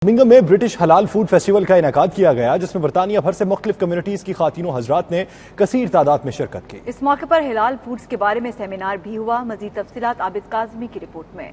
Birmingham میں British حلال food festival کا انعقاد کیا گیا جس میں برطانیہ بھر سے مختلف کمیونٹیز کی خواتین و حضرات نے کثیر تعداد میں شرکت کی۔ اس موقع پر حلال فوڈز کے بارے میں سیمینار بھی ہوا۔ مزید تفصیلات عابد کاظمی کی رپورٹ میں۔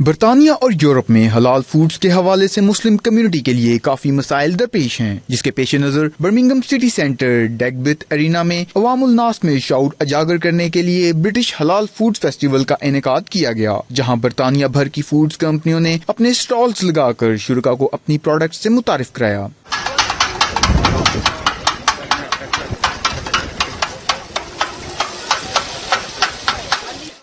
برطانیہ اور یورپ میں حلال فوڈز کے حوالے سے مسلم کمیونٹی کے لیے کافی مسائل درپیش ہیں، جس کے پیش نظر برمنگھم سٹی سینٹر ڈیگبتھ ارینا میں عوام الناس میں شعور اجاگر کرنے کے لیے برٹش حلال فوڈز فیسٹیول کا انعقاد کیا گیا، جہاں برطانیہ بھر کی فوڈز کمپنیوں نے اپنے سٹالز لگا کر شرکاء کو اپنی پروڈکٹس سے متعارف کرایا۔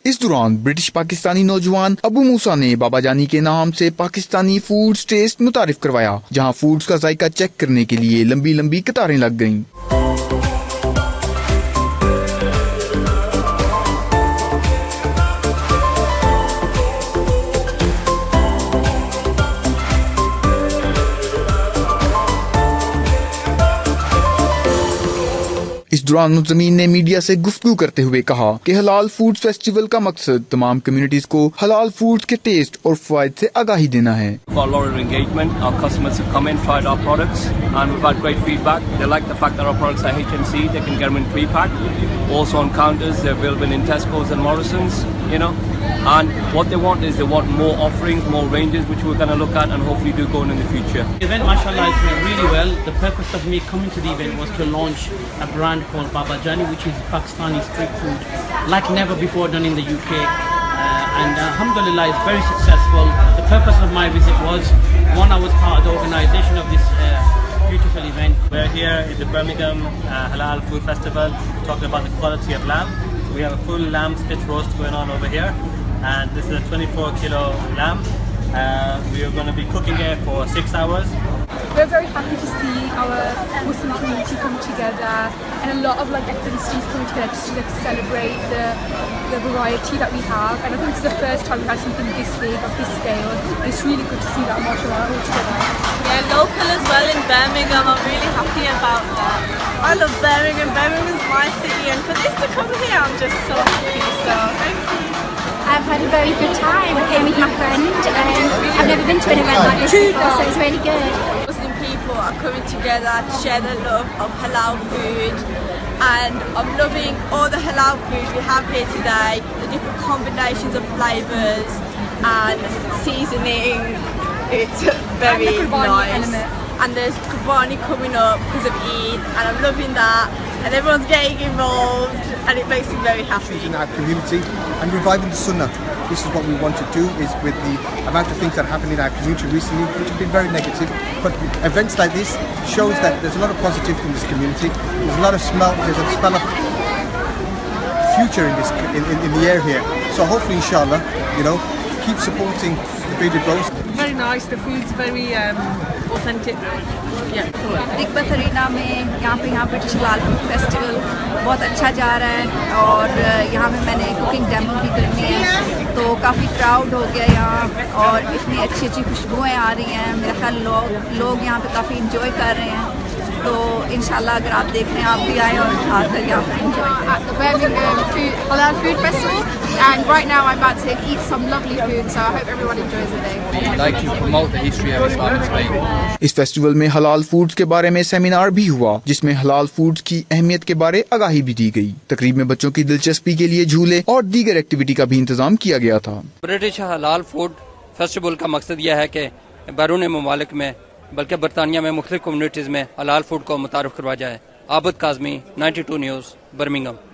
اس دوران برٹش پاکستانی نوجوان ابو موسیٰ نے بابا جانی کے نام سے پاکستانی فوڈز ٹیسٹ متعارف کروایا، جہاں فوڈز کا ذائقہ چیک کرنے کے لیے لمبی لمبی قطاریں لگ گئیں۔ اس دوران منظمین نے میڈیا سے گفتگو کرتے ہوئے کہا کہ حلال فوڈ فیسٹیول کا مقصد تمام کمیونٹیز کو حلال فوڈ کے ٹیسٹ اور فوائد سے آگاہی دینا ہے۔ And what they want is they want more offerings, more ranges, which we're going to look at and hopefully do go on in the future. The event, mashallah, is went really well. The purpose of me coming to the event was to launch a brand called Baba Jani, which is Pakistani street food, like never before done in the UK. And alhamdulillah, it's very successful. The purpose of my visit was, one, I was part of the organization of this beautiful event. We're here at the Birmingham Halal Food Festival talking about the quality of lamb. We have a full lamb spit roast going on over here, and this is a 24 kilo lamb. We are going to be cooking it for 6 hours. We're very happy to see our Muslim community come together and a lot of ethnicities coming together to celebrate the variety that we have. And I think it's the first time we've had something this big, of this scale. And it's really good to see that, mashallah, all together. Yeah, local as well in Birmingham. I'm really happy about that. I love Birmingham. Birmingham's my city, and for this to come here, I'm just so happy. So thank you. I've had a very good time. I came with my friend and I've never been to an event like this before, so it's really good. Muslim people are coming together to share the love of halal food, and I'm loving all the halal food we have here today, the different combinations of flavours and seasoning. It's very nice. And there's Qurbani coming up because of Eid, and I'm loving that, and everyone's getting involved, and it makes me very happy. In our community and reviving the sunnah. This is what we want to do, is with the amount of things that happen in our community recently, which have been very negative. But events like this shows that there's a lot of positive in this community. There's a smell of future in the air here. So hopefully, inshallah, keep supporting the bearded rose. Very nice. The food's very authentic. Yeah. Digbeth Arena میں یہاں British حلال food festival بہت اچھا جا رہا ہے، اور یہاں میں نے کوکنگ ڈیمو بھی کرنی ہے، تو کافی کراؤڈ ہو گیا یہاں، اور اتنی اچھی اچھی خوشبوئیں آ رہی ہیں۔ میرا خیال لوگ یہاں پہ کافی انجوائے کر رہے ہیں، تو انشاءاللہ اگر آپ دیکھ رہے ہیں آپ بھی آئیں اور آ کر یہاں پہ انجوائے کریں۔ At the Birmingham Halal Food Festival, and right now I'm about to eat some lovely food, so I hope everyone enjoys the day. We'd like to promote the history of Islam in Spain. اس festival میں حلال foods کے بارے میں seminar بھی ہوا، جس میں حلال فوڈز کی اہمیت کے بارے آگاہی بھی دی گئی۔ تقریب میں بچوں کی دلچسپی کے لیے جھولے اور دیگر ایکٹیویٹی کا بھی انتظام کیا گیا تھا۔ برٹش حلال فوڈ فیسٹیول کا مقصد یہ ہے کہ بیرون ممالک میں بلکہ برطانیہ میں مختلف کمیونٹیز میں حلال فوڈ کو متعارف کروایا جائے۔ عابد کاظمی، 92 نیوز، برمنگھم۔